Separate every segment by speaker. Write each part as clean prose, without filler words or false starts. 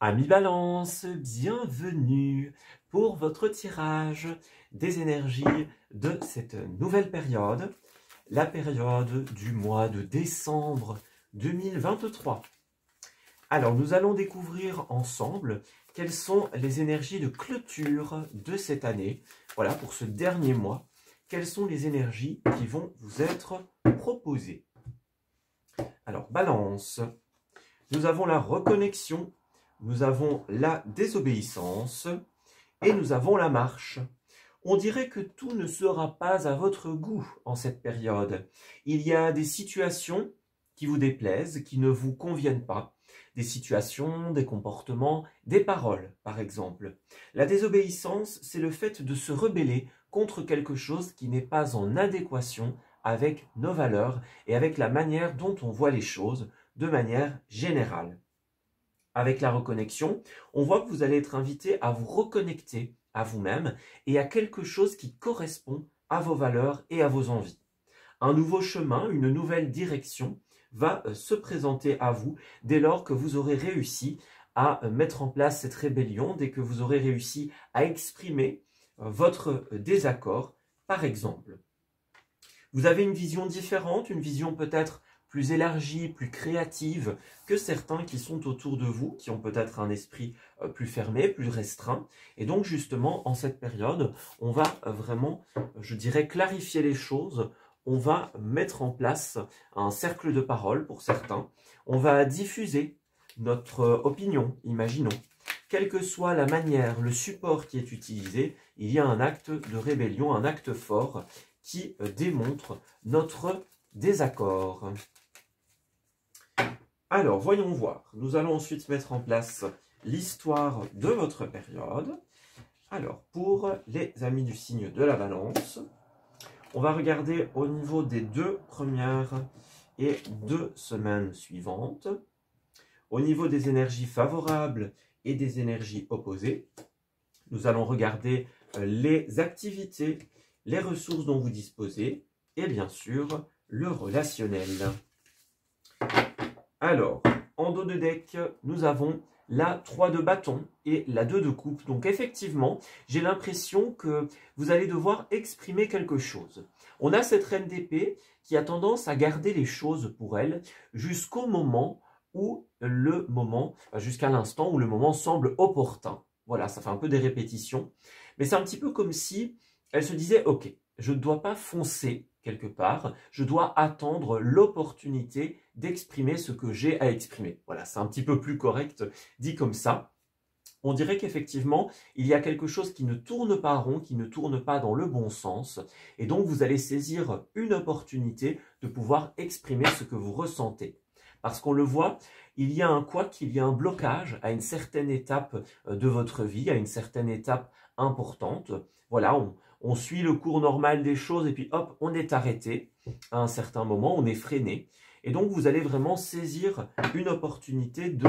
Speaker 1: Amis Balance, bienvenue pour votre tirage des énergies de cette nouvelle période, la période du mois de décembre 2023. Alors, nous allons découvrir ensemble quelles sont les énergies de clôture de cette année. Voilà, pour ce dernier mois, quelles sont les énergies qui vont vous être proposées. Alors, Balance, nous avons la reconnexion. Nous avons la désobéissance et nous avons la marche. On dirait que tout ne sera pas à votre goût en cette période. Il y a des situations qui vous déplaisent, qui ne vous conviennent pas. Des situations, des comportements, des paroles, par exemple. La désobéissance, c'est le fait de se rebeller contre quelque chose qui n'est pas en adéquation avec nos valeurs et avec la manière dont on voit les choses de manière générale. Avec la reconnexion, on voit que vous allez être invité à vous reconnecter à vous-même et à quelque chose qui correspond à vos valeurs et à vos envies. Un nouveau chemin, une nouvelle direction va se présenter à vous dès lors que vous aurez réussi à mettre en place cette rébellion, dès que vous aurez réussi à exprimer votre désaccord, par exemple. Vous avez une vision différente, une vision peut-être plus élargie, plus créative que certains qui sont autour de vous, qui ont peut-être un esprit plus fermé, plus restreint. Et donc justement, en cette période, on va vraiment, je dirais, clarifier les choses. On va mettre en place un cercle de parole pour certains. On va diffuser notre opinion, imaginons. Quelle que soit la manière, le support qui est utilisé, il y a un acte de rébellion, un acte fort qui démontre notre désaccord. Alors, voyons voir. Nous allons ensuite mettre en place l'histoire de votre période. Alors, pour les amis du signe de la Balance, on va regarder au niveau des 2 premières et 2 semaines suivantes. Au niveau des énergies favorables et des énergies opposées, nous allons regarder les activités, les ressources dont vous disposez et bien sûr le relationnel. Alors, en dos de deck, nous avons la 3 de bâton et la 2 de coupe. Donc effectivement, j'ai l'impression que vous allez devoir exprimer quelque chose. On a cette reine d'épée qui a tendance à garder les choses pour elle jusqu'au moment où jusqu'à l'instant où le moment semble opportun. Voilà, ça fait un peu des répétitions. Mais c'est un petit peu comme si elle se disait, ok, je ne dois pas foncer quelque part, je dois attendre l'opportunité d'exprimer ce que j'ai à exprimer. Voilà, c'est un petit peu plus correct dit comme ça. On dirait qu'effectivement, il y a quelque chose qui ne tourne pas rond, qui ne tourne pas dans le bon sens. Et donc, vous allez saisir une opportunité de pouvoir exprimer ce que vous ressentez. Parce qu'on le voit, il y a un couac, il y a un blocage à une certaine étape de votre vie, à une certaine étape importante. Voilà, on suit le cours normal des choses et puis hop, on est arrêté à un certain moment, on est freiné. Et donc, vous allez vraiment saisir une opportunité de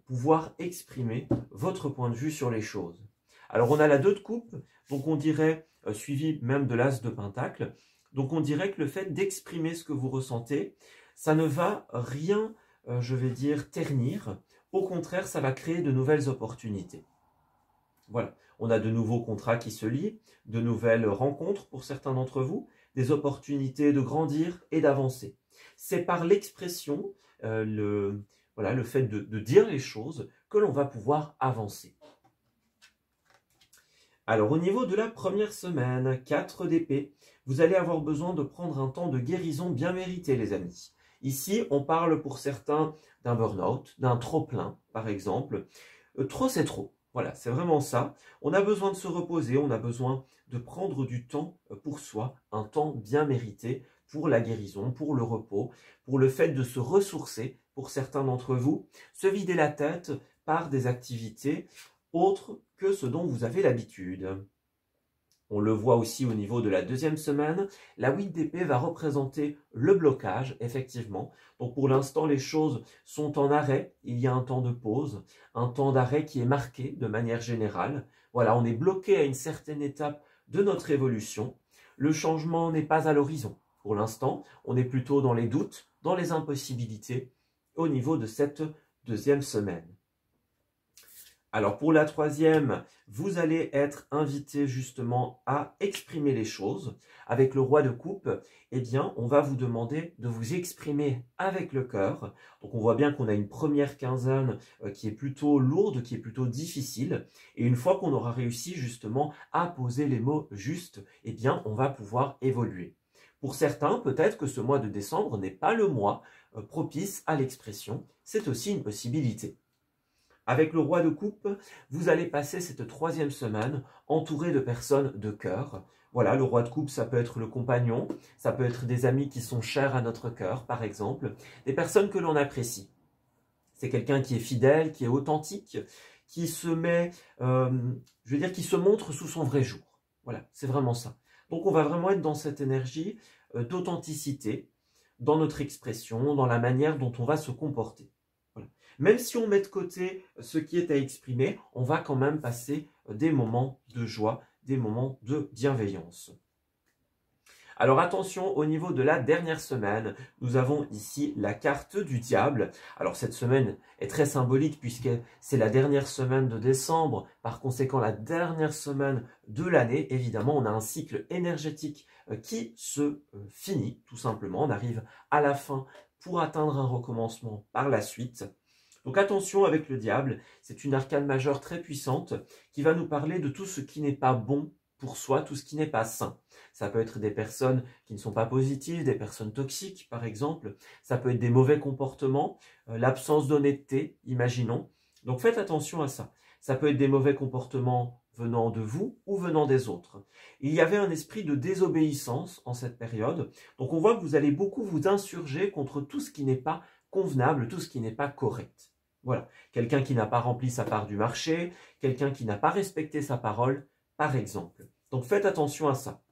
Speaker 1: pouvoir exprimer votre point de vue sur les choses. Alors, on a la 2 de coupe, donc on dirait, suivi même de l'as de pentacle, donc on dirait que le fait d'exprimer ce que vous ressentez, ça ne va rien, je vais dire, ternir. Au contraire, ça va créer de nouvelles opportunités. Voilà, on a de nouveaux contrats qui se lient, de nouvelles rencontres pour certains d'entre vous, des opportunités de grandir et d'avancer. C'est par l'expression, le fait de dire les choses que l'on va pouvoir avancer. Alors, au niveau de la première semaine, 4 d'épée, vous allez avoir besoin de prendre un temps de guérison bien mérité, les amis. Ici, on parle pour certains d'un burn-out, d'un trop-plein, par exemple. Trop, c'est trop. Voilà, c'est vraiment ça. On a besoin de se reposer, on a besoin de prendre du temps pour soi, un temps bien mérité pour la guérison, pour le repos, pour le fait de se ressourcer, pour certains d'entre vous, se vider la tête par des activités autres que ce dont vous avez l'habitude. On le voit aussi au niveau de la deuxième semaine. La 8 d'épée va représenter le blocage, effectivement. Donc pour l'instant, les choses sont en arrêt. Il y a un temps de pause, un temps d'arrêt qui est marqué de manière générale. Voilà, on est bloqué à une certaine étape de notre évolution. Le changement n'est pas à l'horizon. Pour l'instant, on est plutôt dans les doutes, dans les impossibilités au niveau de cette deuxième semaine. Alors pour la troisième, vous allez être invité justement à exprimer les choses. Avec le roi de coupe, eh bien, on va vous demander de vous exprimer avec le cœur. Donc on voit bien qu'on a une première quinzaine qui est plutôt lourde, qui est plutôt difficile. Et une fois qu'on aura réussi justement à poser les mots justes, eh bien, on va pouvoir évoluer. Pour certains, peut-être que ce mois de décembre n'est pas le mois propice à l'expression. C'est aussi une possibilité. Avec le roi de coupe, vous allez passer cette troisième semaine entouré de personnes de cœur. Voilà, le roi de coupe, ça peut être le compagnon, ça peut être des amis qui sont chers à notre cœur, par exemple, des personnes que l'on apprécie. C'est quelqu'un qui est fidèle, qui est authentique, qui se met, qui se montre sous son vrai jour. Voilà, c'est vraiment ça. Donc on va vraiment être dans cette énergie d'authenticité, dans notre expression, dans la manière dont on va se comporter. Voilà. Même si on met de côté ce qui est à exprimer, on va quand même passer des moments de joie, des moments de bienveillance. Alors attention, au niveau de la dernière semaine, nous avons ici la carte du diable. Alors cette semaine est très symbolique puisque c'est la dernière semaine de décembre, par conséquent la dernière semaine de l'année. Évidemment, on a un cycle énergétique qui se finit tout simplement. On arrive à la fin pour atteindre un recommencement par la suite. Donc attention avec le diable, c'est une arcane majeure très puissante qui va nous parler de tout ce qui n'est pas bon pour soi, tout ce qui n'est pas sain. Ça peut être des personnes qui ne sont pas positives, des personnes toxiques par exemple. Ça peut être des mauvais comportements, l'absence d'honnêteté, imaginons. Donc faites attention à ça. Ça peut être des mauvais comportements venant de vous ou venant des autres. Il y avait un esprit de désobéissance en cette période. Donc on voit que vous allez beaucoup vous insurger contre tout ce qui n'est pas convenable, tout ce qui n'est pas correct. Voilà, quelqu'un qui n'a pas rempli sa part du marché, quelqu'un qui n'a pas respecté sa parole, par exemple. Donc faites attention à ça.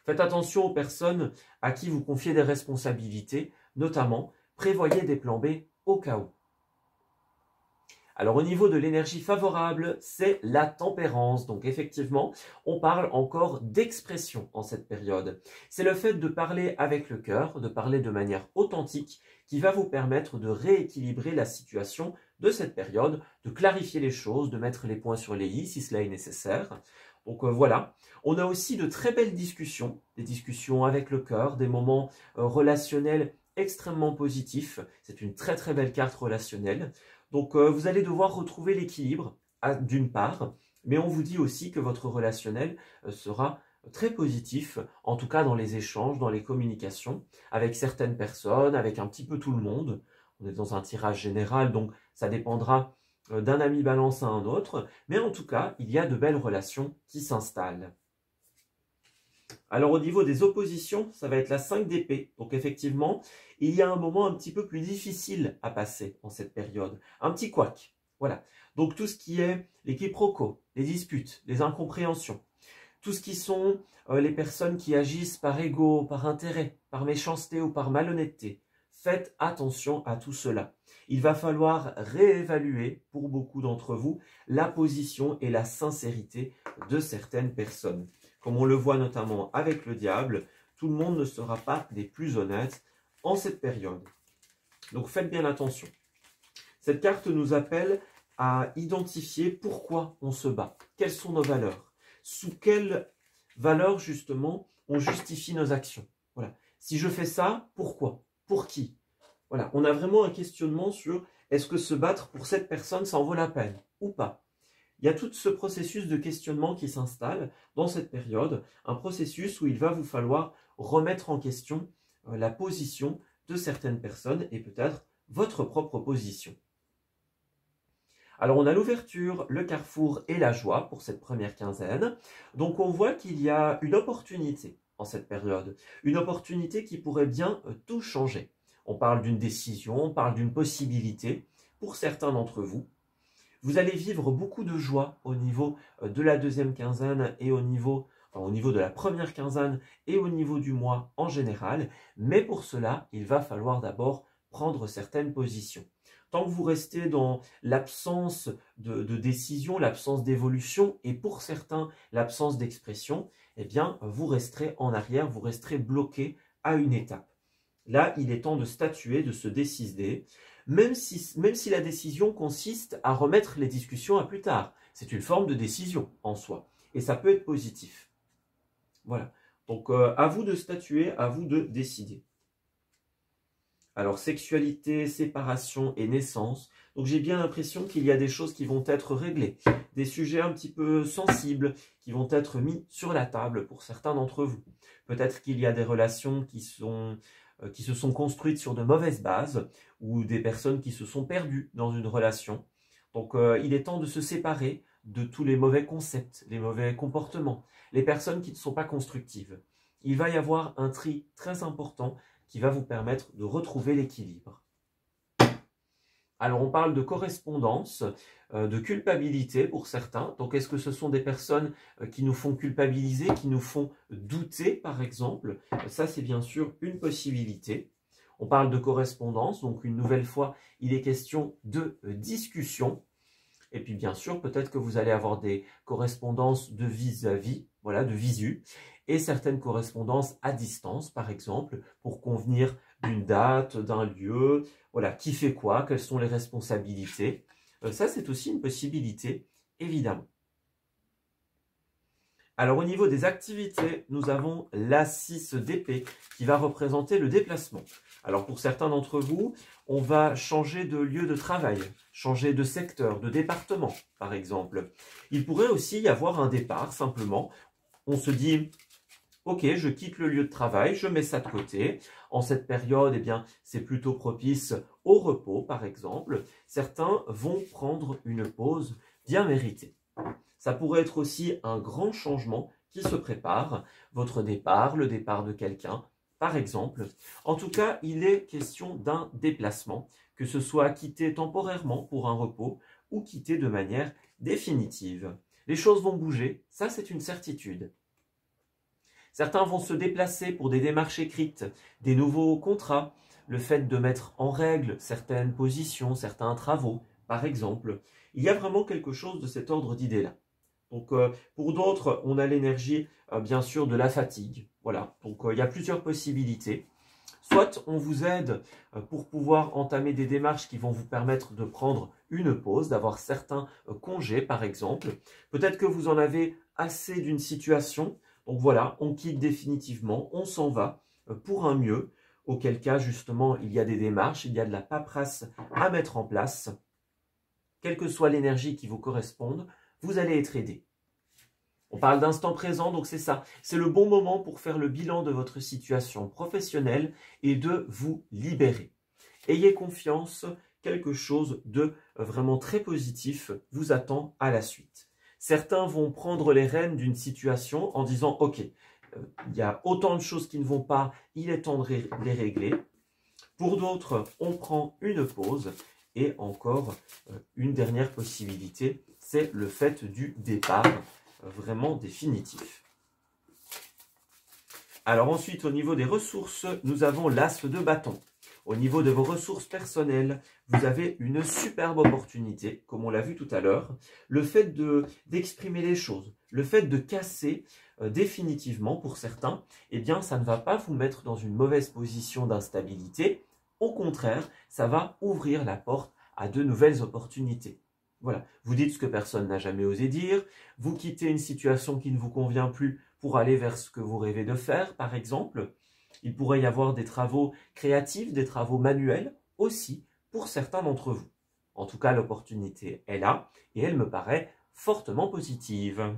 Speaker 1: Faites attention aux personnes à qui vous confiez des responsabilités, notamment prévoyez des plans B au cas où. Alors au niveau de l'énergie favorable, c'est la tempérance. Donc effectivement, on parle encore d'expression en cette période. C'est le fait de parler avec le cœur, de parler de manière authentique, qui va vous permettre de rééquilibrer la situation de cette période, de clarifier les choses, de mettre les points sur les i si cela est nécessaire. Donc voilà, on a aussi de très belles discussions, des discussions avec le cœur, des moments relationnels extrêmement positifs. C'est une très très belle carte relationnelle. Donc vous allez devoir retrouver l'équilibre d'une part, mais on vous dit aussi que votre relationnel sera très positif, en tout cas dans les échanges, dans les communications, avec certaines personnes, avec un petit peu tout le monde. On est dans un tirage général, donc ça dépendra d'un ami balance à un autre, mais en tout cas, il y a de belles relations qui s'installent. Alors au niveau des oppositions, ça va être la 5 d'épée. Donc effectivement, il y a un moment un petit peu plus difficile à passer en cette période. Un petit couac. Voilà. Donc tout ce qui est les quiproquos, les disputes, les incompréhensions, tout ce qui sont les personnes qui agissent par ego, par intérêt, par méchanceté ou par malhonnêteté. Faites attention à tout cela. Il va falloir réévaluer, pour beaucoup d'entre vous, la position et la sincérité de certaines personnes. Comme on le voit notamment avec le diable, tout le monde ne sera pas des plus honnêtes en cette période. Donc faites bien attention. Cette carte nous appelle à identifier pourquoi on se bat. Quelles sont nos valeurs? Sous quelles valeurs, justement, on justifie nos actions? Voilà. Si je fais ça, pourquoi? Pour qui? Voilà. On a vraiment un questionnement sur est-ce que se battre pour cette personne, ça en vaut la peine ou pas? Il y a tout ce processus de questionnement qui s'installe dans cette période, un processus où il va vous falloir remettre en question la position de certaines personnes et peut-être votre propre position. Alors on a l'ouverture, le carrefour et la joie pour cette première quinzaine. Donc on voit qu'il y a une opportunité en cette période, une opportunité qui pourrait bien tout changer. On parle d'une décision, on parle d'une possibilité pour certains d'entre vous. Vous allez vivre beaucoup de joie au niveau de la deuxième quinzaine et au niveau enfin, au niveau de la première quinzaine et au niveau du mois en général. Mais pour cela, il va falloir d'abord prendre certaines positions. Tant que vous restez dans l'absence de décision, l'absence d'évolution et pour certains l'absence d'expression, eh bien vous resterez en arrière, vous resterez bloqué à une étape. Là, il est temps de statuer, de se décider, même si la décision consiste à remettre les discussions à plus tard. C'est une forme de décision en soi et ça peut être positif. Voilà. Donc à vous de statuer, à vous de décider. Alors, sexualité, séparation et naissance. Donc, j'ai bien l'impression qu'il y a des choses qui vont être réglées. Des sujets un petit peu sensibles qui vont être mis sur la table pour certains d'entre vous. Peut-être qu'il y a des relations qui se sont construites sur de mauvaises bases ou des personnes qui se sont perdues dans une relation. Donc, il est temps de se séparer de tous les mauvais concepts, les mauvais comportements, les personnes qui ne sont pas constructives. Il va y avoir un tri très important qui va vous permettre de retrouver l'équilibre. Alors on parle de correspondance, de culpabilité pour certains. Donc est-ce que ce sont des personnes qui nous font culpabiliser, qui nous font douter par exemple? Ça c'est bien sûr une possibilité. On parle de correspondance, donc une nouvelle fois il est question de discussion. Et puis bien sûr peut-être que vous allez avoir des correspondances de vis-à-vis, voilà, de visu. Et certaines correspondances à distance, par exemple, pour convenir d'une date, d'un lieu, voilà, qui fait quoi, quelles sont les responsabilités. Ça, c'est aussi une possibilité, évidemment. Alors, au niveau des activités, nous avons la 6 d'épée qui va représenter le déplacement. Alors, pour certains d'entre vous, on va changer de lieu de travail, changer de secteur, de département, par exemple. Il pourrait aussi y avoir un départ, simplement. On se dit... Ok, je quitte le lieu de travail, je mets ça de côté. En cette période, eh bien, c'est plutôt propice au repos, par exemple. Certains vont prendre une pause bien méritée. Ça pourrait être aussi un grand changement qui se prépare, votre départ, le départ de quelqu'un, par exemple. En tout cas, il est question d'un déplacement, que ce soit quitter temporairement pour un repos ou quitter de manière définitive. Les choses vont bouger, ça c'est une certitude. Certains vont se déplacer pour des démarches écrites, des nouveaux contrats, le fait de mettre en règle certaines positions, certains travaux, par exemple. Il y a vraiment quelque chose de cet ordre d'idées-là. Donc, pour d'autres, on a l'énergie, bien sûr, de la fatigue. Voilà, donc il y a plusieurs possibilités. Soit on vous aide pour pouvoir entamer des démarches qui vont vous permettre de prendre une pause, d'avoir certains congés, par exemple. Peut-être que vous en avez assez d'une situation. Donc voilà, on quitte définitivement, on s'en va pour un mieux, auquel cas justement il y a des démarches, il y a de la paperasse à mettre en place. Quelle que soit l'énergie qui vous corresponde, vous allez être aidé. On parle d'instant présent, donc c'est ça. C'est le bon moment pour faire le bilan de votre situation professionnelle et de vous libérer. Ayez confiance, quelque chose de vraiment très positif vous attend à la suite. Certains vont prendre les rênes d'une situation en disant « Ok, il y a autant de choses qui ne vont pas, il est temps de les régler. » Pour d'autres, on prend une pause. Et encore, une dernière possibilité, c'est le fait du départ vraiment définitif. Alors ensuite, au niveau des ressources, nous avons l'as de bâton. Au niveau de vos ressources personnelles, vous avez une superbe opportunité, comme on l'a vu tout à l'heure. Le fait d'exprimer les choses, le fait de casser définitivement pour certains, eh bien, ça ne va pas vous mettre dans une mauvaise position d'instabilité. Au contraire, ça va ouvrir la porte à de nouvelles opportunités. Voilà, vous dites ce que personne n'a jamais osé dire, vous quittez une situation qui ne vous convient plus pour aller vers ce que vous rêvez de faire, par exemple. Il pourrait y avoir des travaux créatifs, des travaux manuels aussi pour certains d'entre vous. En tout cas, l'opportunité est là et elle me paraît fortement positive.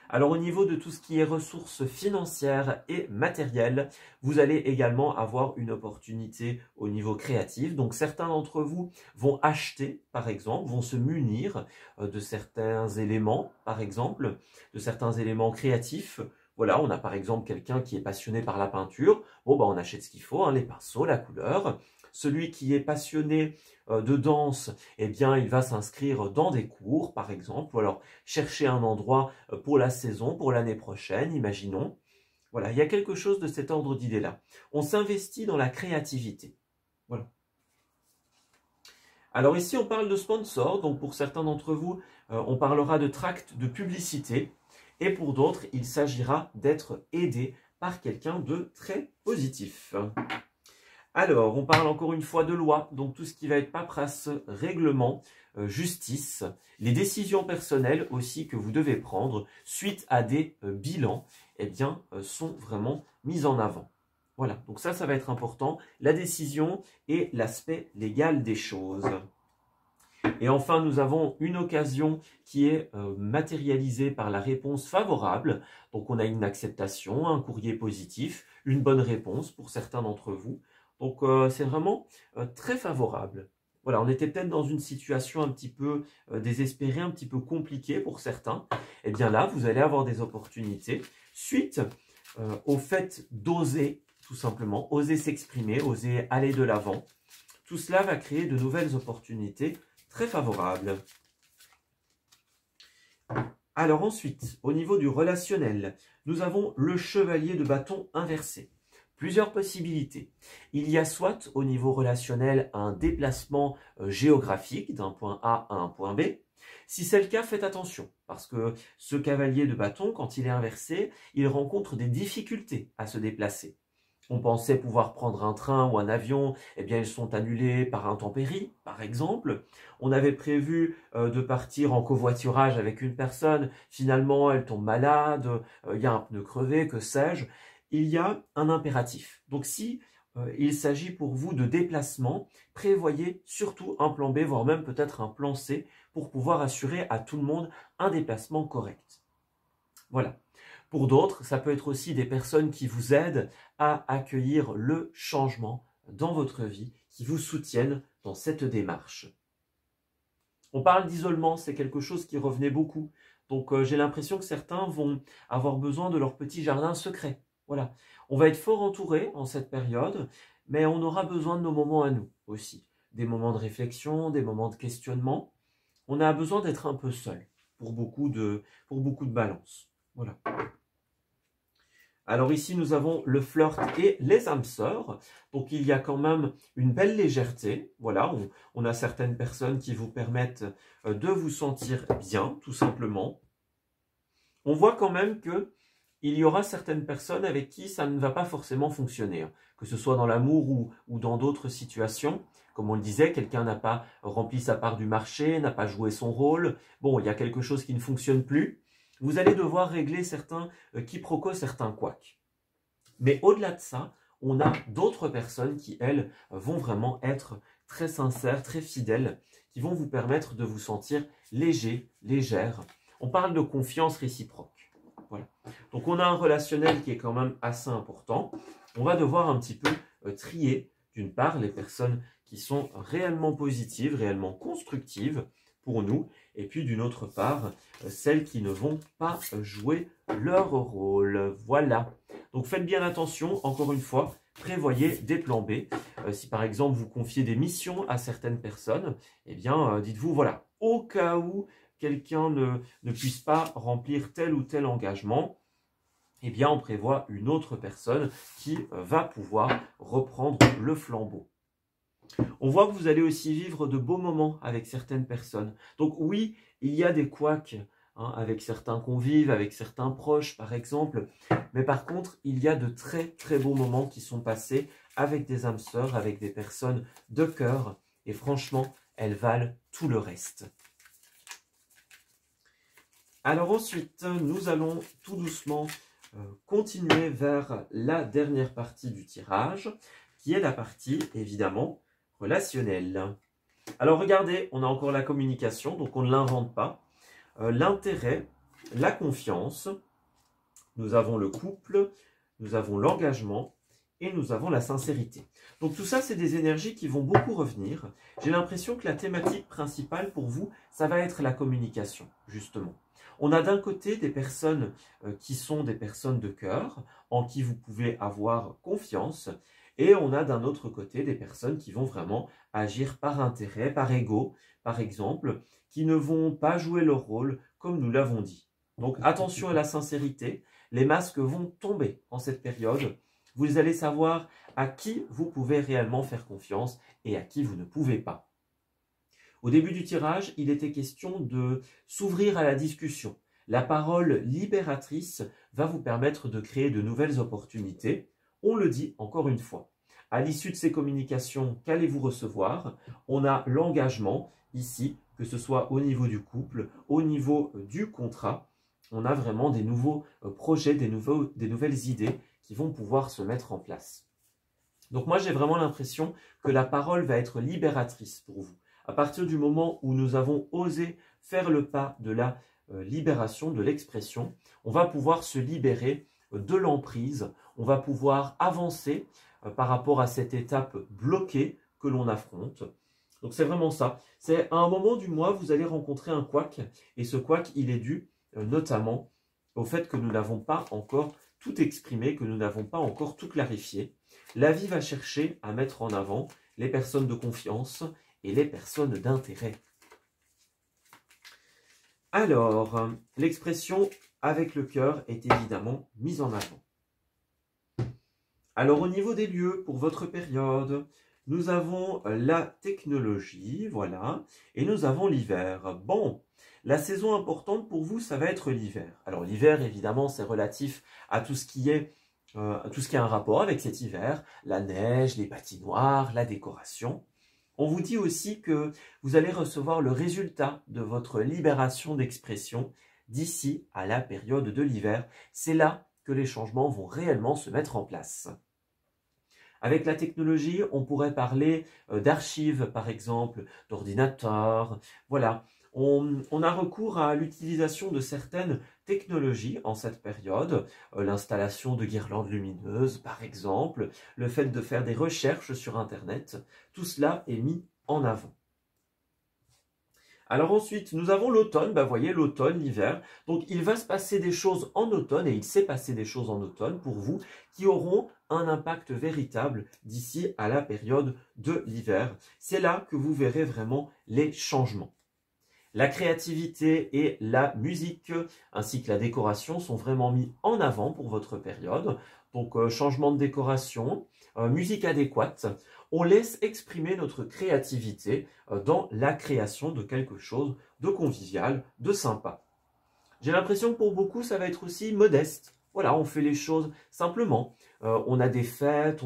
Speaker 1: Alors au niveau de tout ce qui est ressources financières et matérielles, vous allez également avoir une opportunité au niveau créatif. Donc certains d'entre vous vont acheter, par exemple, vont se munir de certains éléments, par exemple, de certains éléments créatifs. Voilà, on a par exemple quelqu'un qui est passionné par la peinture. Bon, bah, on achète ce qu'il faut, hein, les pinceaux, la couleur. Celui qui est passionné de danse, eh bien, il va s'inscrire dans des cours, par exemple, ou alors chercher un endroit pour la saison, pour l'année prochaine, imaginons. Voilà, il y a quelque chose de cet ordre d'idée-là. On s'investit dans la créativité. Voilà. Alors ici, on parle de sponsor, donc pour certains d'entre vous, on parlera de tract de publicité, et pour d'autres, il s'agira d'être aidé par quelqu'un de très positif. Alors, on parle encore une fois de loi, donc tout ce qui va être paperasse, règlement, justice, les décisions personnelles aussi que vous devez prendre suite à des bilans, eh bien, sont vraiment mises en avant. Voilà, donc ça va être important, la décision et l'aspect légal des choses. Et enfin, nous avons une occasion qui est matérialisée par la réponse favorable. Donc, on a une acceptation, un courrier positif, une bonne réponse pour certains d'entre vous. Donc, c'est vraiment très favorable. Voilà, on était peut-être dans une situation un petit peu désespérée, un petit peu compliquée pour certains. Et bien là, vous allez avoir des opportunités suite au fait d'oser, tout simplement, oser s'exprimer, oser aller de l'avant. Tout cela va créer de nouvelles opportunités très favorables. Alors ensuite, au niveau du relationnel, nous avons le chevalier de bâton inversé. Plusieurs possibilités. Il y a soit au niveau relationnel un déplacement géographique d'un point A à un point B. Si c'est le cas, faites attention, parce que ce cavalier de bâton, quand il est inversé, il rencontre des difficultés à se déplacer. On pensait pouvoir prendre un train ou un avion, eh bien ils sont annulés par intempérie, par exemple. On avait prévu de partir en covoiturage avec une personne, finalement elle tombe malade, il y a un pneu crevé, que sais-je. Il y a un impératif. Donc si il s'agit pour vous de déplacement, prévoyez surtout un plan B, voire même peut-être un plan C, pour pouvoir assurer à tout le monde un déplacement correct. Voilà. Pour d'autres, ça peut être aussi des personnes qui vous aident à accueillir le changement dans votre vie, qui vous soutiennent dans cette démarche. On parle d'isolement, c'est quelque chose qui revenait beaucoup. Donc j'ai l'impression que certains vont avoir besoin de leur petit jardin secret. Voilà. On va être fort entouré en cette période, mais on aura besoin de nos moments à nous aussi. Des moments de réflexion, des moments de questionnement. On a besoin d'être un peu seul pour beaucoup de balance. Voilà. Alors ici, nous avons le flirt et les âmes sœurs. Donc, il y a quand même une belle légèreté. Voilà, on a certaines personnes qui vous permettent de vous sentir bien, tout simplement. On voit quand même que il y aura certaines personnes avec qui ça ne va pas forcément fonctionner, hein, que ce soit dans l'amour ou dans d'autres situations. Comme on le disait, quelqu'un n'a pas rempli sa part du marché, n'a pas joué son rôle. Bon, il y a quelque chose qui ne fonctionne plus. Vous allez devoir régler certains quiproquos, certains couacs. Mais au-delà de ça, on a d'autres personnes qui, elles, vont vraiment être très sincères, très fidèles, qui vont vous permettre de vous sentir léger, légère. On parle de confiance réciproque. Voilà. Donc on a un relationnel qui est quand même assez important. On va devoir un petit peu trier, d'une part, les personnes qui sont réellement positives, réellement constructives pour nous, et puis d'une autre part, celles qui ne vont pas jouer leur rôle. Voilà. Donc faites bien attention, encore une fois, prévoyez des plans B. Si par exemple vous confiez des missions à certaines personnes, eh bien dites-vous, voilà, au cas où quelqu'un ne puisse pas remplir tel ou tel engagement, eh bien on prévoit une autre personne qui va pouvoir reprendre le flambeau. On voit que vous allez aussi vivre de beaux moments avec certaines personnes. Donc oui, il y a des couacs hein, avec certains convives, avec certains proches par exemple. Mais par contre, il y a de très très beaux moments qui sont passés avec des âmes sœurs, avec des personnes de cœur. Et franchement, elles valent tout le reste. Alors ensuite, nous allons tout doucement continuer vers la dernière partie du tirage, qui est la partie évidemment relationnelle. Alors regardez, on a encore la communication, donc on ne l'invente pas. L'intérêt, la confiance, nous avons le couple, nous avons l'engagement et nous avons la sincérité. Donc tout ça, c'est des énergies qui vont beaucoup revenir. J'ai l'impression que la thématique principale pour vous, ça va être la communication, justement. On a d'un côté des personnes qui sont des personnes de cœur, en qui vous pouvez avoir confiance, Et on a d'un autre côté des personnes qui vont vraiment agir par intérêt, par ego, par exemple, qui ne vont pas jouer leur rôle comme nous l'avons dit. Donc attention à la sincérité, les masques vont tomber en cette période. Vous allez savoir à qui vous pouvez réellement faire confiance et à qui vous ne pouvez pas. Au début du tirage, il était question de s'ouvrir à la discussion. La parole libératrice va vous permettre de créer de nouvelles opportunités. On le dit encore une fois. À l'issue de ces communications, qu'allez-vous recevoir? On a l'engagement ici, que ce soit au niveau du couple, au niveau du contrat. On a vraiment des nouveaux projets, des nouvelles idées qui vont pouvoir se mettre en place. Donc moi, j'ai vraiment l'impression que la parole va être libératrice pour vous. À partir du moment où nous avons osé faire le pas de la libération, de l'expression, on va pouvoir se libérer de l'emprise, on va pouvoir avancer par rapport à cette étape bloquée que l'on affronte. Donc c'est vraiment ça. C'est à un moment du mois, vous allez rencontrer un couac, et ce couac, il est dû notamment au fait que nous n'avons pas encore tout exprimé, que nous n'avons pas encore tout clarifié. La vie va chercher à mettre en avant les personnes de confiance et les personnes d'intérêt. Alors, l'expression « avec le cœur » est évidemment mise en avant. Alors, au niveau des lieux, pour votre période, nous avons la technologie, voilà, et nous avons l'hiver. Bon, la saison importante pour vous, ça va être l'hiver. Alors, l'hiver, évidemment, c'est relatif à tout ce qui est un rapport avec cet hiver, la neige, les patinoires, la décoration. On vous dit aussi que vous allez recevoir le résultat de votre libération d'expression d'ici à la période de l'hiver. C'est là que les changements vont réellement se mettre en place. Avec la technologie, on pourrait parler d'archives, par exemple, d'ordinateurs. Voilà, on a recours à l'utilisation de certaines technologies en cette période, l'installation de guirlandes lumineuses, par exemple, le fait de faire des recherches sur Internet. Tout cela est mis en avant. Alors ensuite, nous avons l'automne, vous voyez, l'automne, l'hiver. Donc il va se passer des choses en automne, et il s'est passé des choses en automne pour vous, qui auront un impact véritable d'ici à la période de l'hiver. C'est là que vous verrez vraiment les changements. La créativité et la musique, ainsi que la décoration, sont vraiment mis en avant pour votre période. Donc changement de décoration, musique adéquate. On laisse exprimer notre créativité dans la création de quelque chose de convivial, de sympa. J'ai l'impression que pour beaucoup, ça va être aussi modeste. Voilà, on fait les choses simplement. On a des fêtes,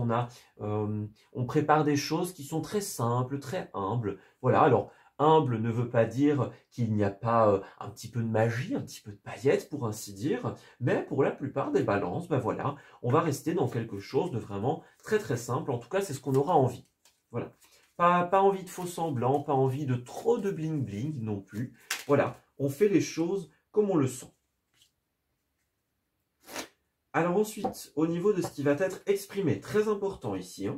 Speaker 1: on prépare des choses qui sont très simples, très humbles. Voilà, alors humble ne veut pas dire qu'il n'y a pas un petit peu de magie, un petit peu de paillettes pour ainsi dire, mais pour la plupart des balances, voilà, on va rester dans quelque chose de vraiment très très simple. En tout cas, c'est ce qu'on aura envie. Voilà. Pas envie de faux semblants, pas envie de trop de bling bling non plus. Voilà, on fait les choses comme on le sent. Alors ensuite, au niveau de ce qui va être exprimé, très important ici,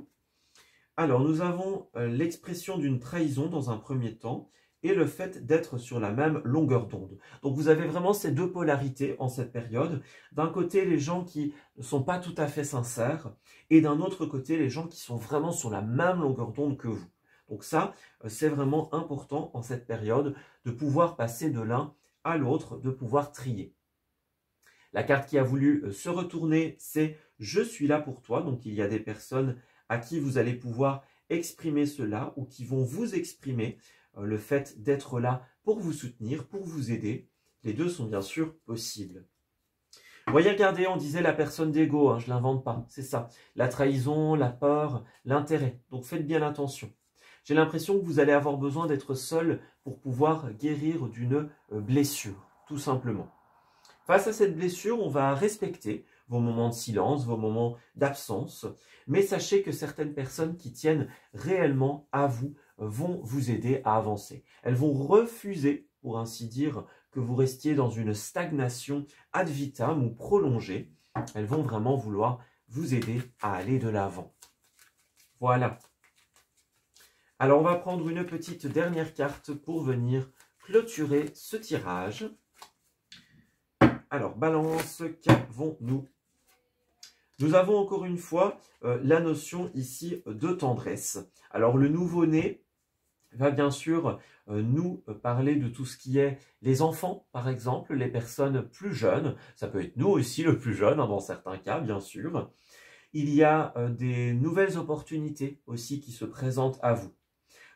Speaker 1: alors, nous avons l'expression d'une trahison dans un premier temps et le fait d'être sur la même longueur d'onde. Donc, vous avez vraiment ces deux polarités en cette période. D'un côté, les gens qui ne sont pas tout à fait sincères et d'un autre côté, les gens qui sont vraiment sur la même longueur d'onde que vous. Donc ça, c'est vraiment important en cette période de pouvoir passer de l'un à l'autre, de pouvoir trier. La carte qui a voulu se retourner, c'est « Je suis là pour toi ». Donc, il y a des personnes à qui vous allez pouvoir exprimer cela ou qui vont vous exprimer le fait d'être là pour vous soutenir, pour vous aider. Les deux sont bien sûr possibles. Vous voyez, regardez, on disait la personne d'ego, je ne l'invente pas, c'est ça. La trahison, la peur, l'intérêt. Donc faites bien attention. J'ai l'impression que vous allez avoir besoin d'être seul pour pouvoir guérir d'une blessure, tout simplement. Face à cette blessure, on va respecter vos moments de silence, vos moments d'absence, mais sachez que certaines personnes qui tiennent réellement à vous vont vous aider à avancer. Elles vont refuser, pour ainsi dire, que vous restiez dans une stagnation ad vitam ou prolongée. Elles vont vraiment vouloir vous aider à aller de l'avant. Voilà. Alors, on va prendre une petite dernière carte pour venir clôturer ce tirage. Alors, balance, qu'avons-nous? Nous avons encore une fois la notion ici de tendresse. Alors le nouveau-né va bien sûr nous parler de tout ce qui est les enfants, par exemple, les personnes plus jeunes. Ça peut être nous aussi le plus jeune, hein, dans certains cas, bien sûr. Il y a des nouvelles opportunités aussi qui se présentent à vous.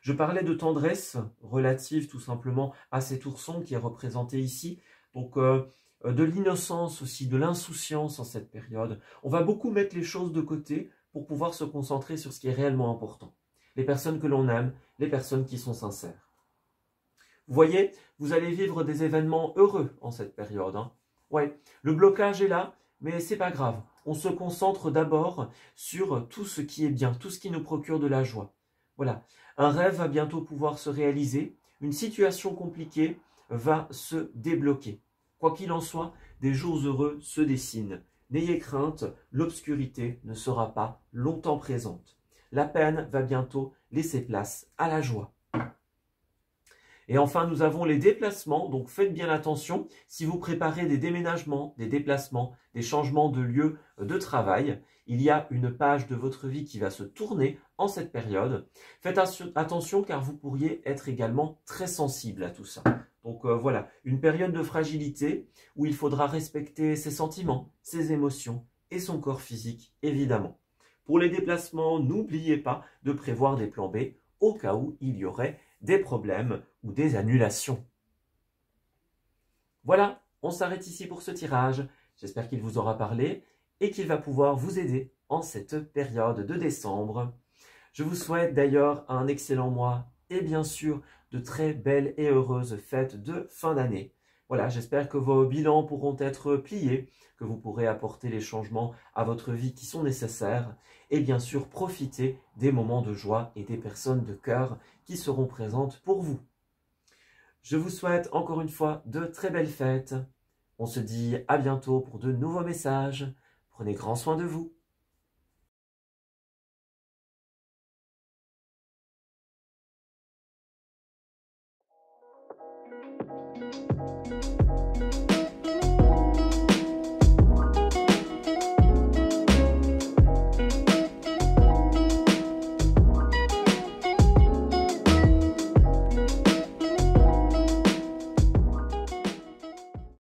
Speaker 1: Je parlais de tendresse relative tout simplement à cet ourson qui est représenté ici. Donc de l'innocence aussi, de l'insouciance en cette période. On va beaucoup mettre les choses de côté pour pouvoir se concentrer sur ce qui est réellement important. Les personnes que l'on aime, les personnes qui sont sincères. Vous voyez, vous allez vivre des événements heureux en cette période. Hein. Ouais, le blocage est là, mais c'est pas grave. On se concentre d'abord sur tout ce qui est bien, tout ce qui nous procure de la joie. Voilà, un rêve va bientôt pouvoir se réaliser, une situation compliquée va se débloquer. Quoi qu'il en soit, des jours heureux se dessinent. N'ayez crainte, l'obscurité ne sera pas longtemps présente. La peine va bientôt laisser place à la joie. Et enfin, nous avons les déplacements, donc faites bien attention. Si vous préparez des déménagements, des déplacements, des changements de lieu de travail, il y a une page de votre vie qui va se tourner en cette période. Faites attention car vous pourriez être également très sensible à tout ça. Donc voilà, une période de fragilité où il faudra respecter ses sentiments, ses émotions et son corps physique, évidemment. Pour les déplacements, n'oubliez pas de prévoir des plans B au cas où il y aurait des problèmes ou des annulations. Voilà, on s'arrête ici pour ce tirage. J'espère qu'il vous aura parlé et qu'il va pouvoir vous aider en cette période de décembre. Je vous souhaite d'ailleurs un excellent mois et bien sûr de très belles et heureuses fêtes de fin d'année. Voilà, j'espère que vos bilans pourront être pliés, que vous pourrez apporter les changements à votre vie qui sont nécessaires et bien sûr profiter des moments de joie et des personnes de cœur qui seront présentes pour vous. Je vous souhaite encore une fois de très belles fêtes. On se dit à bientôt pour de nouveaux messages. Prenez grand soin de vous.